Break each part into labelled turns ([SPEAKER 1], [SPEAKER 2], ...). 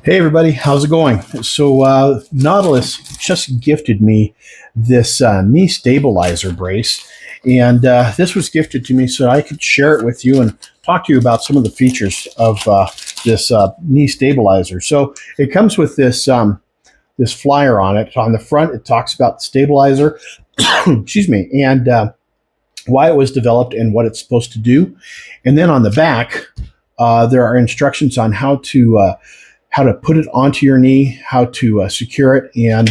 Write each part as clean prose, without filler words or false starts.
[SPEAKER 1] Hey everybody, how's it going? So Nautilus just gifted me this knee stabilizer brace, and this was gifted to me so I could share it with you and talk to you about some of the features of this knee stabilizer. So it comes with this flyer on it. On the front, it talks about the stabilizer, excuse me, and why it was developed and what it's supposed to do. And then on the back, there are instructions on how to put it onto your knee, how to secure it, and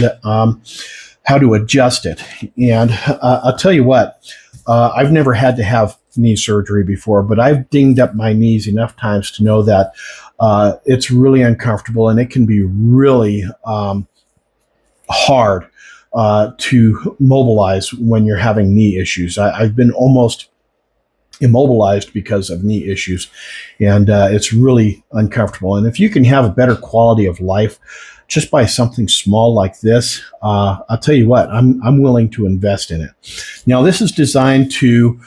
[SPEAKER 1] how to adjust it. And I'll tell you what, I've never had to have knee surgery before, but I've dinged up my knees enough times to know that it's really uncomfortable and it can be really hard to mobilize when you're having knee issues. I've been almost immobilized because of knee issues, and it's really uncomfortable. And if you can have a better quality of life just by something small like this, I'll tell you what, I'm willing to invest in it. Now, this is designed to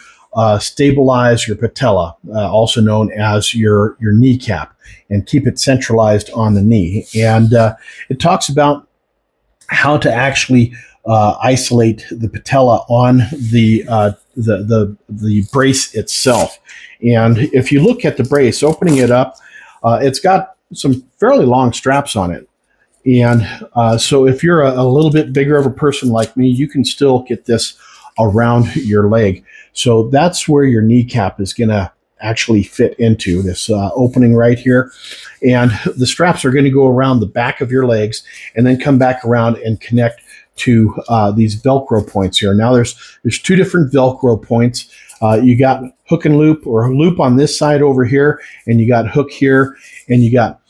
[SPEAKER 1] stabilize your patella, also known as your kneecap, and keep it centralized on the knee. And it talks about how to actually isolate the patella on the brace itself. And if you look at the brace, opening it up, it's got some fairly long straps on it. And so if you're a little bit bigger of a person like me, you can still get this around your leg. So that's where your kneecap is going to actually fit into this opening right here. And the straps are going to go around the back of your legs and then come back around and connect to these Velcro points here. Now there's two different Velcro points. You got hook and loop, or loop on this side over here, and you got hook here, and you got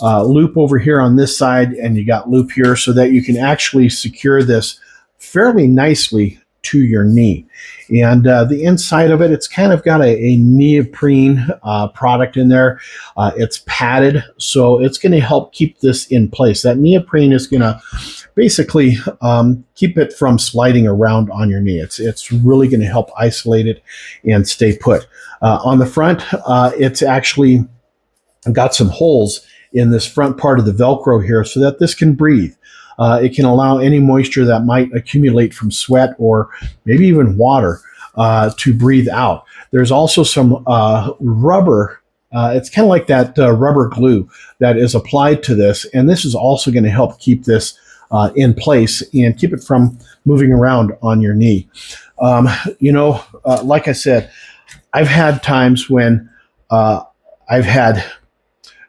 [SPEAKER 1] loop over here on this side, and you got loop here, so that you can actually secure this fairly nicely to your knee. And the inside of it, it's kind of got a neoprene product in there. It's padded, so it's going to help keep this in place. That neoprene is going to basically keep it from sliding around on your knee. It's really going to help isolate it and stay put. On the front, it's actually got some holes in this front part of the Velcro here so that this can breathe. It can allow any moisture that might accumulate from sweat or maybe even water to breathe out. There's also some rubber. It's kind of like that rubber glue that is applied to this, and this is also going to help keep this in place and keep it from moving around on your knee. Like I said, I've had times when I've had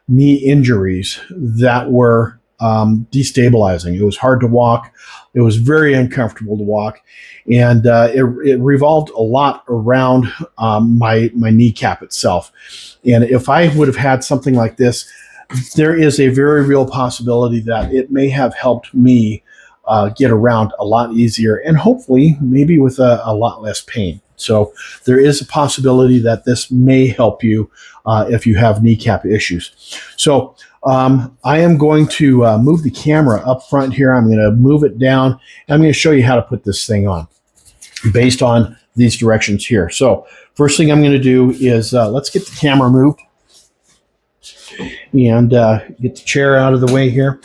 [SPEAKER 1] knee injuries that were destabilizing. It was hard to walk. It was very uncomfortable to walk. And it revolved a lot around my kneecap itself. And if I would have had something like this, there is a very real possibility that it may have helped me get around a lot easier and hopefully maybe with a lot less pain. So there is a possibility that this may help you if you have kneecap issues. So I am going to move the camera up front here. I'm going to move it down, and I'm going to show you how to put this thing on based on these directions here. So first thing I'm going to do is let's get the camera moved and get the chair out of the way here.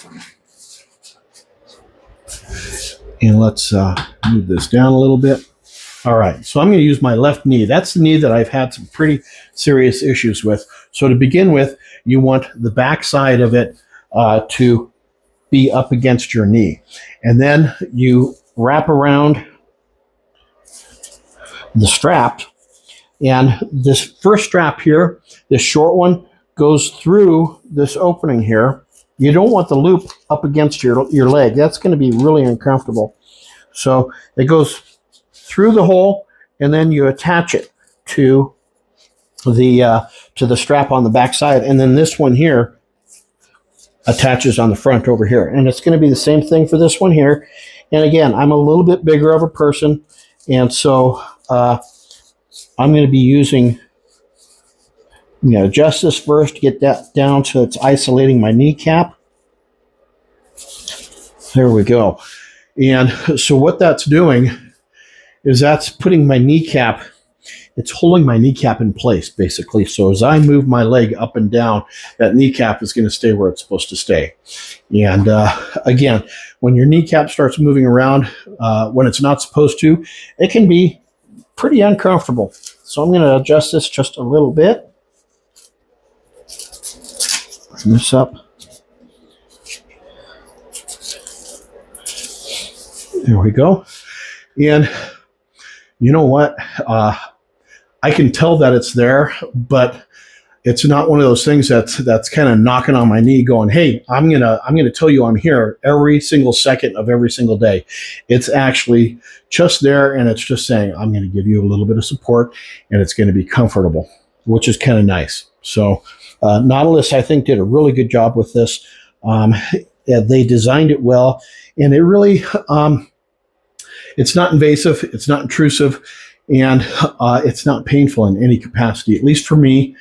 [SPEAKER 1] And let's move this down a little bit. All right, so I'm going to use my left knee. That's the knee that I've had some pretty serious issues with. So to begin with, you want the back side of it to be up against your knee. And then you wrap around the strap. And this first strap here, this short one, goes through this opening here. You don't want the loop up against your leg. That's going to be really uncomfortable. So it goes through the hole, and then you attach it to the strap on the back side, and then this one here attaches on the front over here. And it's going to be the same thing for this one here. And again, I'm a little bit bigger of a person, and so I'm going to be using, adjust this first to get that down so it's isolating my kneecap. There we go. And so what that's doing is that's putting my kneecap it's holding my kneecap in place, basically. So as I move my leg up and down, that kneecap is going to stay where it's supposed to stay. And again, when your kneecap starts moving around when it's not supposed to, it can be pretty uncomfortable. So I'm going to adjust this just a little bit. Bring this up. There we go. And you know what? I can tell that it's there, but it's not one of those things that's kind of knocking on my knee going, hey, I'm gonna tell you I'm here every single second of every single day. It's actually just there, and it's just saying, I'm going to give you a little bit of support, and it's going to be comfortable, which is kind of nice. So Nautilus, I think, did a really good job with this. Yeah, they designed it well, and it really, it's not invasive, it's not intrusive, and it's not painful in any capacity, at least for me,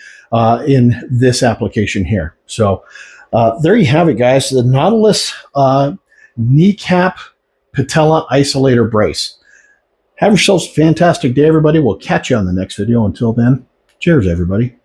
[SPEAKER 1] in this application here. So there you have it, guys. The Nautilus Kneecap Patella Isolator Brace. Have yourselves a fantastic day, everybody. We'll catch you on the next video. Until then, cheers, everybody.